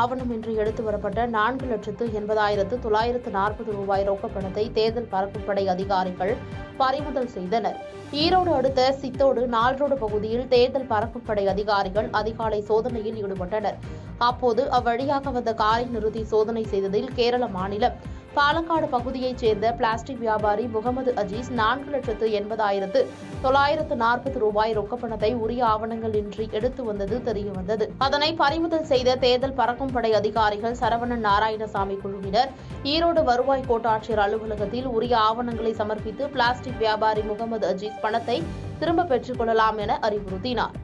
ஆவணமின்றி எடுத்து வரப்பட்ட 4,80,940 ரூபாய் ரொக்க பணத்தை தேர்தல் பறக்கும் படை அதிகாரிகள் பறிமுதல் செய்தனர். ஈரோடு அடுத்த சித்தோடு நால்ரோடு பகுதியில் தேர்தல் பறக்கும் படை அதிகாரிகள் அதிகாலை சோதனையில் ஈடுபட்டனர். அப்போது அவ்வழியாக வந்த காரை நிறுத்தி சோதனை செய்ததில் கேரள மாநிலம் பாலக்காடு பகுதியைச் சேர்ந்த பிளாஸ்டிக் வியாபாரி முகமது அஜீஸ் 4,80,940 ரூபாய் ரொக்கப்பணத்தை உரிய ஆவணங்கள் இன்றி எடுத்து வந்தது தெரியவந்தது. அதனை பறிமுதல் செய்த தேர்தல் பறக்கும் படை அதிகாரிகள் சரவணன் நாராயணசாமி குழுவினர் ஈரோடு வருவாய் கோட்டாட்சியர் அலுவலகத்தில் உரிய ஆவணங்களை சமர்ப்பித்து பிளாஸ்டிக் வியாபாரி முகமது அஜீஸ் பணத்தை திரும்ப பெற்றுக் கொள்ளலாம் என அறிவுறுத்தினார்.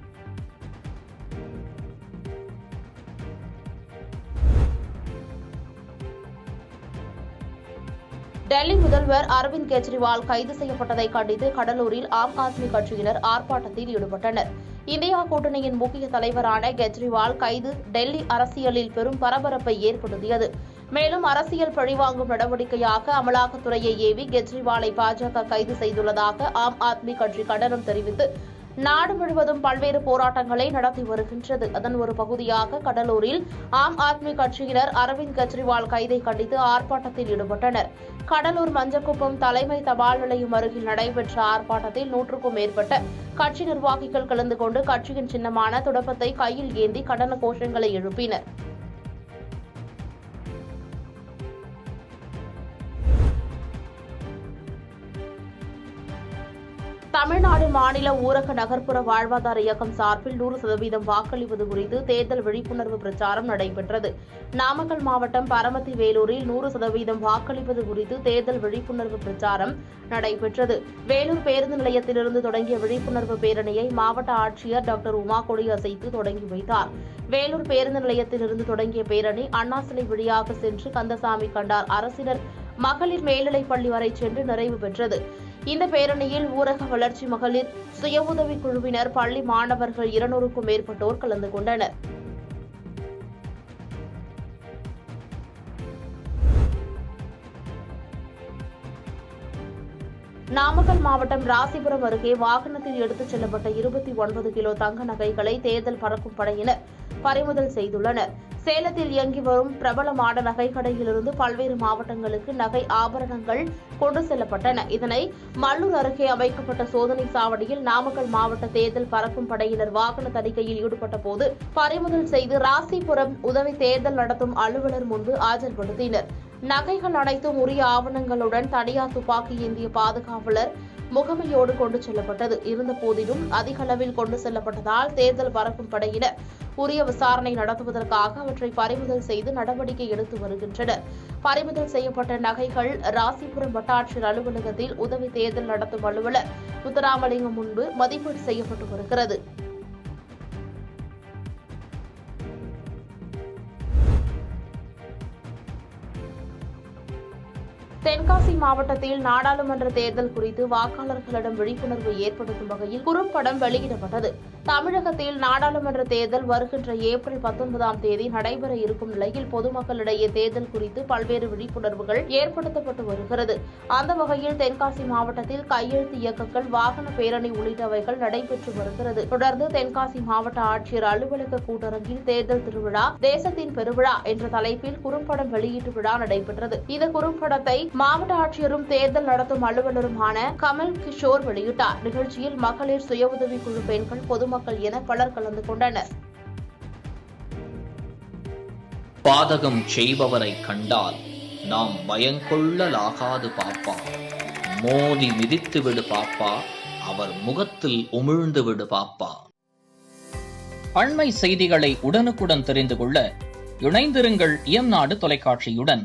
டெல்லி முதல்வர் அரவிந்த் கெஜ்ரிவால் கைது செய்யப்பட்டதை கண்டித்து கடலூரில் ஆம் ஆத்மி கட்சியினர் ஆர்ப்பாட்டத்தில் ஈடுபட்டனர். இந்தியா கூட்டணியின் முக்கிய தலைவரான கெஜ்ரிவால் கைது டெல்லி அரசியலில் பெரும் பரபரப்பை ஏற்படுத்தியது. மேலும் அரசியல் பழிவாங்கும் நடவடிக்கையாக அமலாக்கத்துறையை ஏவி கெஜ்ரிவாலை பாஜக கைது செய்துள்ளதாக ஆம் ஆத்மி கட்சி கண்டனம் தெரிவித்து நாடு முழுவதும் பல்வேறு போராட்டங்களை நடத்தி வருகின்றது. அதன் ஒரு பகுதியாக கடலூரில் ஆம் ஆத்மி கட்சியினர் அரவிந்த் கெஜ்ரிவால் கைதை கண்டித்து ஆர்ப்பாட்டத்தில் ஈடுபட்டனர். கடலூர் மஞ்சக்குப்பம் தலைமை தபால் நிலையம் அருகில் நடைபெற்ற ஆர்ப்பாட்டத்தில் 100க்கும் மேற்பட்ட கட்சி நிர்வாகிகள் கலந்து கொண்டு கட்சியின் சின்னமான துடப்பத்தை கையில் ஏந்தி கண்டன கோஷங்களை எழுப்பினர். தமிழ்நாடு மாநில ஊரக நகர்ப்புற வாழ்வாதார இயக்கம் சார்பில் 100% வாக்களிப்பது குறித்து தேர்தல் விழிப்புணர்வு பிரச்சாரம் நடைபெற்றது. நாமக்கல் மாவட்டம் பரமத்தி வேலூரில் 100% வாக்களிப்பது குறித்து தேர்தல் விழிப்புணர்வு பிரச்சாரம் நடைபெற்றது. வேலூர் பேருந்து நிலையத்திலிருந்து தொடங்கிய விழிப்புணர்வு பேரணியை மாவட்ட ஆட்சியர் டாக்டர் உமா கொடியசைத்து தொடங்கி வைத்தார். வேலூர் பேருந்து நிலையத்திலிருந்து தொடங்கிய பேரணி அண்ணா சிலை வழியாக சென்று கந்தசாமி கண்டார் அரசினர் மகளிர் மேல்நிலைப் பள்ளி வரை சென்று நிறைவு பெற்றது. இந்த பேரணியில் ஊரக வளர்ச்சி மகளிர் சுய உதவிக் குழுவினர் பள்ளி மாணவர்கள் 200க்கும் மேற்பட்டோர் கலந்து கொண்டனர். நாமக்கல் மாவட்டம் ராசிபுரம் அருகே வாகனத்தில் எடுத்துச் செல்லப்பட்ட 29 கிலோ தங்க நகைகளை தேர்தல் பறக்கும் படையினர் பறிமுதல் செய்துள்ளனர். சேலத்தில் இயங்கி வரும் பிரபலமான நகைக்கடையிலிருந்து பல்வேறு மாவட்டங்களுக்கு நகை ஆபரணங்கள் கொண்டு செல்லப்பட்டன. இதனை மல்லூர் அருகே அமைக்கப்பட்ட சோதனை சாவடியில் நாமக்கல் மாவட்ட தேர்தல் பறக்கும் படையினர் வாகன தணிக்கையில் ஈடுபட்ட போது பறிமுதல் செய்து ராசிபுரம் உதவி தேர்தல் நடத்தும் அலுவலர் முன்பு ஆஜர்படுத்தினர். நகைகள் அனைத்தும் உரிய ஆவணங்களுடன் தனியார் துப்பாக்கி ஏந்திய பாதுகாவலர் முகமையோடு கொண்டு செல்லப்பட்டது. இருந்தபோதிலும் அதிக அளவில் கொண்டு செல்லப்பட்டதால் தேர்தல் பறக்கும் படையினர் உரிய விசாரணை நடத்துவதற்காக அவற்றை பறிமுதல் செய்து நடவடிக்கை எடுத்து வருகின்றனர். பறிமுதல் செய்யப்பட்ட நகைகள் ராசிபுரம் வட்டாட்சியர் அலுவலகத்தில் உதவி தேர்தல் நடத்தும் அலுவலர் முத்துராமலிங்கம் முன்பு மதிப்பீடு செய்யப்பட்டு வருகிறது. தென்காசி மாவட்டத்தில் நாடாளுமன்ற தேர்தல் குறித்து வாக்காளர்களிடம் விழிப்புணர்வு ஏற்படுத்தும் வகையில் குறும்படம் வெளியிடப்பட்டது. தமிழகத்தில் நாடாளுமன்ற தேர்தல் வருகின்ற ஏப்ரல் 19ஆம் தேதி நடைபெற இருக்கும் நிலையில் பொதுமக்களிடையே தேர்தல் குறித்து பல்வேறு விழிப்புணர்வுகள் ஏற்படுத்தப்பட்டு வருகிறது. அந்த வகையில் தென்காசி மாவட்டத்தில் கையெழுத்து இயக்கங்கள், வாகன பேரணி உள்ளிட்டவைகள் நடைபெற்று வருகிறது. தொடர்ந்து தென்காசி மாவட்ட ஆட்சியர் அலுவலக கூட்டரங்கில் தேர்தல் திருவிழா தேசத்தின் பெருவிழா என்ற தலைப்பில் குறும்படம் வெளியீட்டு விழா நடைபெற்றது. இந்த குறும்படத்தை மாவட்ட ஆட்சியரும் தேர்தல் நடத்தும் அலுவலருமான கமல் கிஷோர் வெளியிட்டார். நிகழ்ச்சியில் மகளிர் சுய உதவிக் குழு பெண்கள், பொதுமக்கள் என பலர் கலந்து கொண்டனர். பாதகம் செய்பவரை கண்டால் நாம் பயங்கொள்ளலாகாது பாப்பா, மோதி மிதித்து விடு பாப்பா, அவர் முகத்தில் உமிழ்ந்து விடு பாப்பா. அண்மை செய்திகளை உடனுக்குடன் தெரிந்து கொள்ள இணைந்திருங்கள் எம் நாடு தொலைக்காட்சியுடன்.